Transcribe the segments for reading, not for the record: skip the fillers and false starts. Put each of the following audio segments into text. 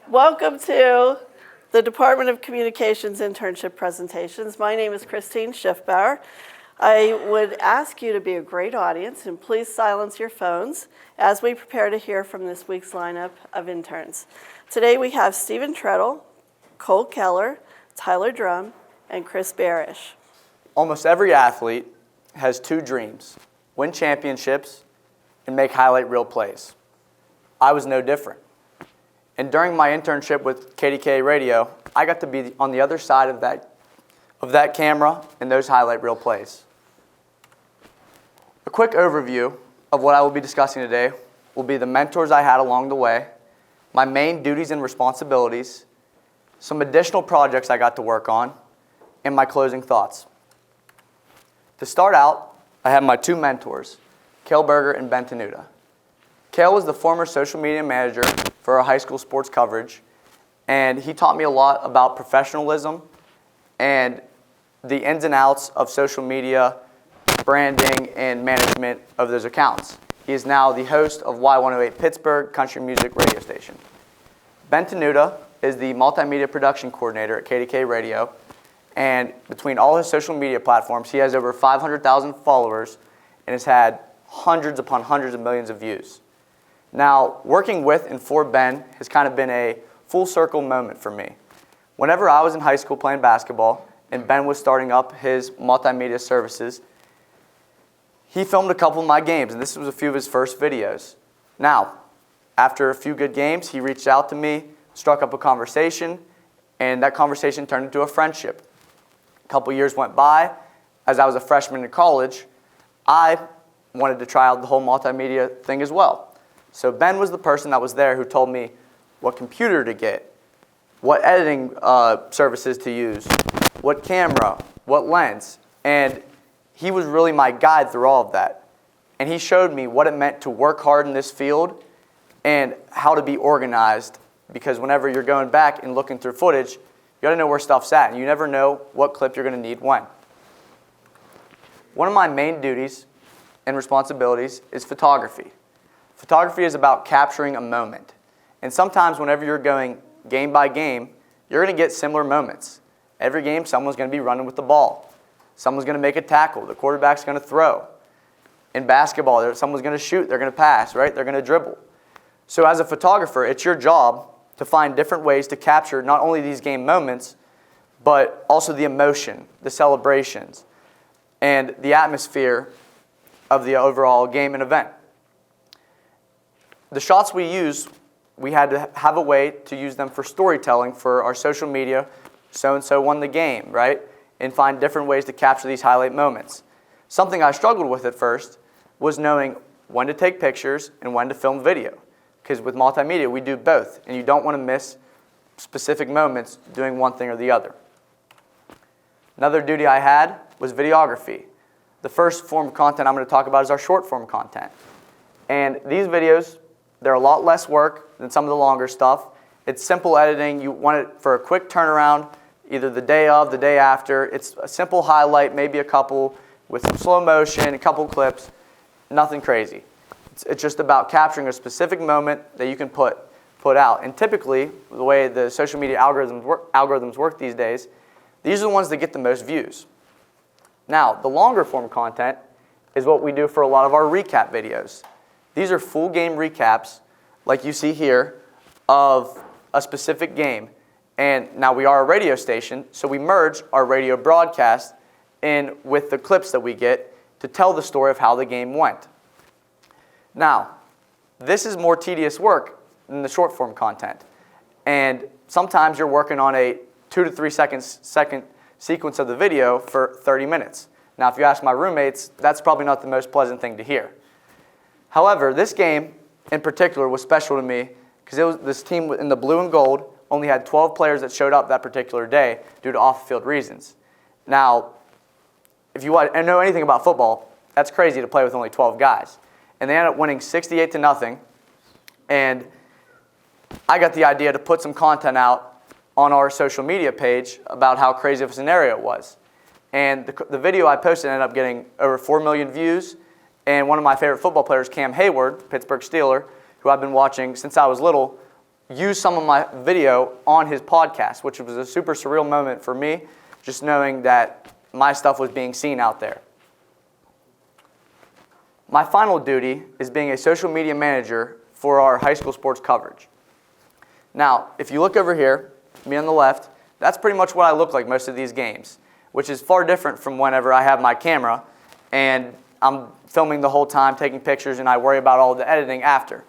Welcome to the Department of Communications internship presentations. My name is Christine Schiffbauer. I would ask you to be a great audience and please silence your phones as we prepare to hear from this week's lineup of interns. Today we have Stephen Treadle, Cole Keller, Tyler Drum, and Chris Barrish. Almost every athlete has two dreams: win championships and make highlight reel plays. I was no different. And during my internship with KDKA radio, I got to be on the other side of that camera and those highlight reel plays. A quick overview of what I will be discussing today will be the mentors I had along the way, my main duties and responsibilities, some additional projects I got to work on, and my closing thoughts. To start out, I have my two mentors, Cale Berger and Ben Tenuta. Cale was the former social media manager for our high school sports coverage, and he taught me a lot about professionalism and the ins and outs of social media, branding, and management of those accounts. He is now the host of Y108 Pittsburgh Country Music radio station. Ben Tenuta is the multimedia production coordinator at KDKA Radio, and between all his social media platforms, he has over 500,000 followers and has had hundreds upon hundreds of millions of views. Now, working with and for Ben has kind of been a full circle moment for me. Whenever I was in high school playing basketball and Ben was starting up his multimedia services, he filmed a couple of my games, and this was a few of his first videos. Now, after a few good games, he reached out to me, struck up a conversation, and that conversation turned into a friendship. A couple years went by. As I was a freshman in college, I wanted to try out the whole multimedia thing as well. So Ben was the person that was there who told me what computer to get, what editing services to use, what camera, what lens, and he was really my guide through all of that. And he showed me what it meant to work hard in this field and how to be organized, because whenever you're going back and looking through footage, you got to know where stuff's at, and you never know what clip you're going to need when. One of my main duties and responsibilities is photography. Photography is about capturing a moment. And sometimes whenever you're going game by game, you're going to get similar moments. Every game, someone's going to be running with the ball. Someone's going to make a tackle. The quarterback's going to throw. In basketball, someone's going to shoot. They're going to pass, right? They're going to dribble. So as a photographer, it's your job to find different ways to capture not only these game moments, but also the emotion, the celebrations, and the atmosphere of the overall game and event. The shots we use, we had to have a way to use them for storytelling for our social media, so-and-so won the game, right? And find different ways to capture these highlight moments. Something I struggled with at first was knowing when to take pictures and when to film video. Because with multimedia, we do both, and you don't want to miss specific moments doing one thing or the other. Another duty I had was videography. The first form of content I'm going to talk about is our short form content. And these videos, they're a lot less work than some of the longer stuff. It's simple editing. You want it for a quick turnaround, either the day of, the day after. It's a simple highlight, maybe a couple with some slow motion, a couple clips, nothing crazy. It's just about capturing a specific moment that you can put out. And typically, the way the social media algorithms work these days, these are the ones that get the most views. Now, the longer form content is what we do for a lot of our recap videos. These are full game recaps, like you see here, of a specific game. And now we are a radio station, so we merge our radio broadcast in with the clips that we get to tell the story of how the game went. Now, this is more tedious work than the short form content. And sometimes you're working on a 2 to 3 second sequence of the video for 30 minutes. Now, if you ask my roommates, that's probably not the most pleasant thing to hear. However, this game in particular was special to me because this team in the blue and gold only had 12 players that showed up that particular day due to off-field reasons. Now, if you want to know anything about football, that's crazy to play with only 12 guys. And they ended up winning 68-0. And I got the idea to put some content out on our social media page about how crazy of a scenario it was. And the video I posted ended up getting over 4 million views. And one of my favorite football players, Cam Hayward, Pittsburgh Steeler, who I've been watching since I was little, use some of my video on his podcast, which was a super surreal moment for me, just knowing that my stuff was being seen out there. My final duty is being a social media manager for our high school sports coverage. Now, if you look over here, me on the left, that's pretty much what I look like most of these games, which is far different from whenever I have my camera and I'm filming the whole time, taking pictures, and I worry about all the editing after.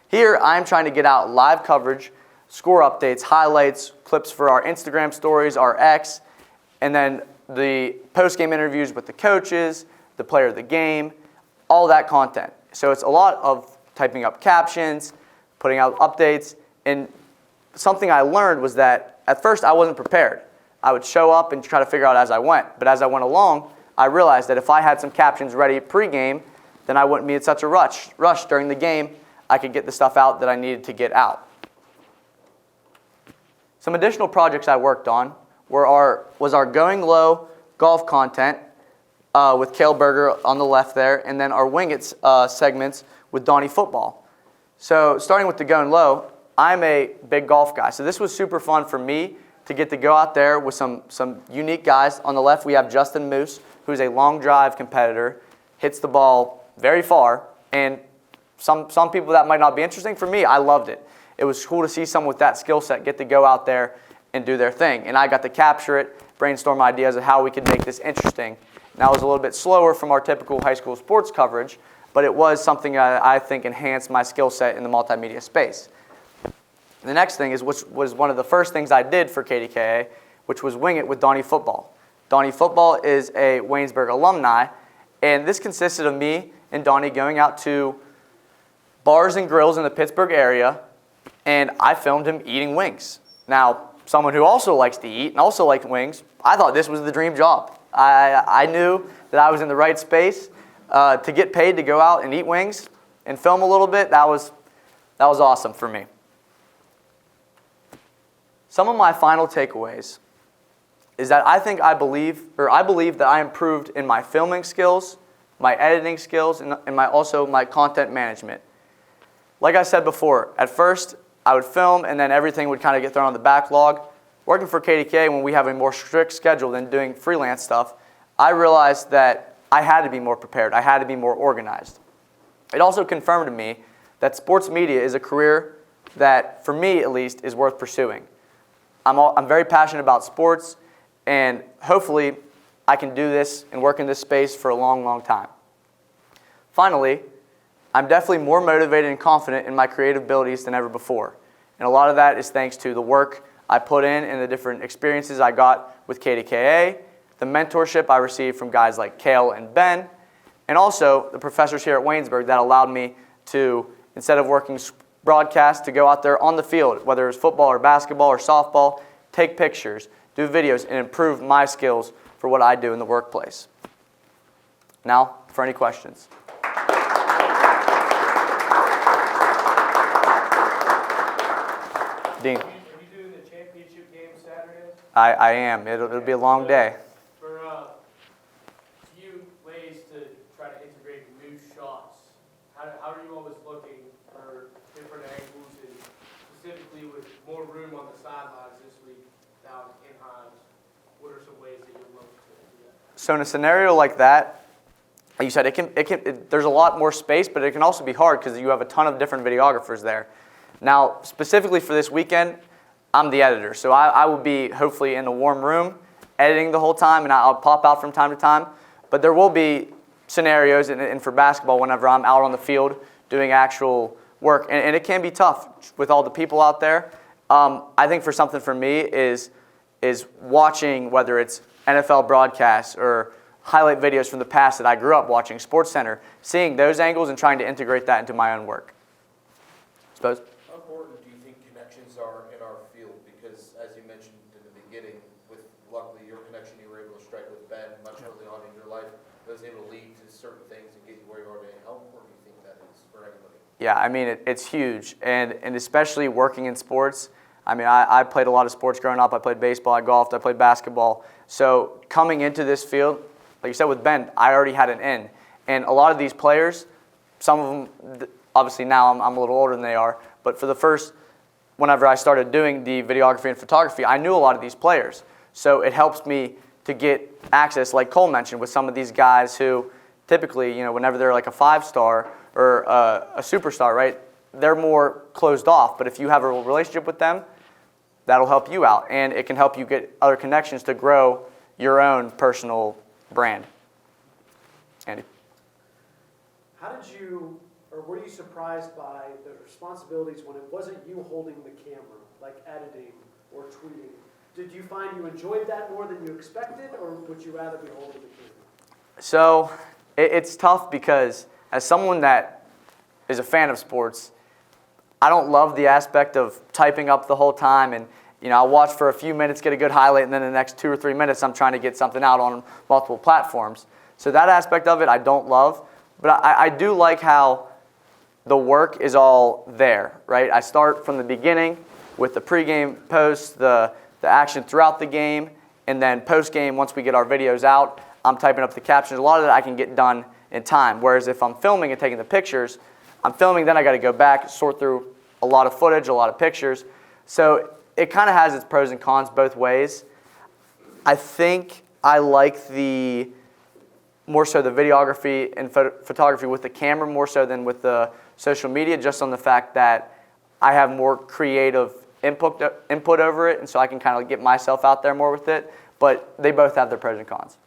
Here, I'm trying to get out live coverage, score updates, highlights, clips for our Instagram stories, our X, and then the post-game interviews with the coaches, the player of the game, all that content. So it's a lot of typing up captions, putting out updates, and something I learned was that at first I wasn't prepared. I would show up and try to figure out as I went. But as I went along, I realized that if I had some captions ready pre-game, then I wouldn't be in such a rush during the game. I could get the stuff out that I needed to get out. Some additional projects I worked on was our Going Low golf content with Cale Berger on the left there, and then our Wing It segments with Donnie Football. So starting with the Going Low, I'm a big golf guy. So this was super fun for me to get to go out there with some unique guys. On the left, we have Justin Moose, who's a long drive competitor, hits the ball very far, and some people that might not be interesting. For me, I loved it. It was cool to see someone with that skill set get to go out there and do their thing. And I got to capture it, brainstorm ideas of how we could make this interesting. And that was a little bit slower from our typical high school sports coverage, but it was something I think enhanced my skill set in the multimedia space. The next thing is, which was one of the first things I did for KDKA, which was Wing It with Donnie Football. Donnie Football is a Waynesburg alumni, and this consisted of me and Donnie going out to bars and grills in the Pittsburgh area, and I filmed him eating wings. Now, someone who also likes to eat and also likes wings, I thought this was the dream job. I knew that I was in the right space to get paid to go out and eat wings and film a little bit. That was awesome for me. Some of my final takeaways is that I believe that I improved in my filming skills, my editing skills, and also my content management. Like I said before, at first I would film and then everything would kind of get thrown on the backlog. Working for KDKA, when we have a more strict schedule than doing freelance stuff, I realized that I had to be more prepared. I had to be more organized. It also confirmed to me that sports media is a career that, for me at least, is worth pursuing. I'm very passionate about sports, and hopefully I can do this and work in this space for a long, long time. Finally, I'm definitely more motivated and confident in my creative abilities than ever before. And a lot of that is thanks to the work I put in and the different experiences I got with KDKA, the mentorship I received from guys like Cale and Ben, and also the professors here at Waynesburg that allowed me to, instead of working broadcast, to go out there on the field, whether it's football or basketball or softball, take pictures, do videos, and improve my skills for what I do in the workplace. Now, for any questions. Dean. Are you doing the championship game Saturday? I am. It'll be a long day. For a few ways to try to integrate new shots, how are you always looking for different angles, and specifically with more room on the sidelines this week down in Hines, what are some ways that you're looking to do that? So in a scenario like that, like you said, there's a lot more space, but it can also be hard because you have a ton of different videographers there. Now, specifically for this weekend, I'm the editor, so I will be hopefully in the warm room editing the whole time, and I'll pop out from time to time. But there will be scenarios, and for basketball, whenever I'm out on the field doing actual work, and it can be tough with all the people out there. I think for something for me is watching, whether it's NFL broadcasts or highlight videos from the past that I grew up watching, SportsCenter, seeing those angles and trying to integrate that into my own work. Suppose? How important do you think connections are in our field? Because as you mentioned in the beginning, with luckily your connection you were able to strike with Ben much early on in your life, that was able to lead to certain things and get you where you are today. How important do you think that is for anybody? Yeah, I mean, it's huge, and especially working in sports. I mean, I played a lot of sports growing up. I played baseball, I golfed, I played basketball. So coming into this field, like you said with Ben, I already had an in. And a lot of these players, some of them, obviously now I'm a little older than they are, but for the first whenever I started doing the videography and photography, I knew a lot of these players. So it helps me to get access, like Cole mentioned, with some of these guys who typically, whenever they're like a 5-star or a superstar, right, they're more closed off. But if you have a relationship with them, that'll help you out. And it can help you get other connections to grow your own personal brand. Andy? How did you, or were you surprised by the responsibilities when it wasn't you holding the camera, like editing or tweeting? Did you find you enjoyed that more than you expected, or would you rather be holding the camera? So it's tough because as someone that is a fan of sports, I don't love the aspect of typing up the whole time and I'll watch for a few minutes, get a good highlight, and then the next 2 or 3 minutes I'm trying to get something out on multiple platforms. So that aspect of it I don't love, but I do like how the work is all there, right? I start from the beginning with the pregame, post, the action throughout the game, and then post-game, once we get our videos out, I'm typing up the captions. A lot of that I can get done in time, whereas if I'm filming and taking the pictures, I'm filming, then I got to go back, sort through a lot of footage, a lot of pictures. So it kind of has its pros and cons both ways. I think I like more so the videography and photography with the camera more so than with the social media, just on the fact that I have more creative input over it, and so I can kind of get myself out there more with it. But they both have their pros and cons.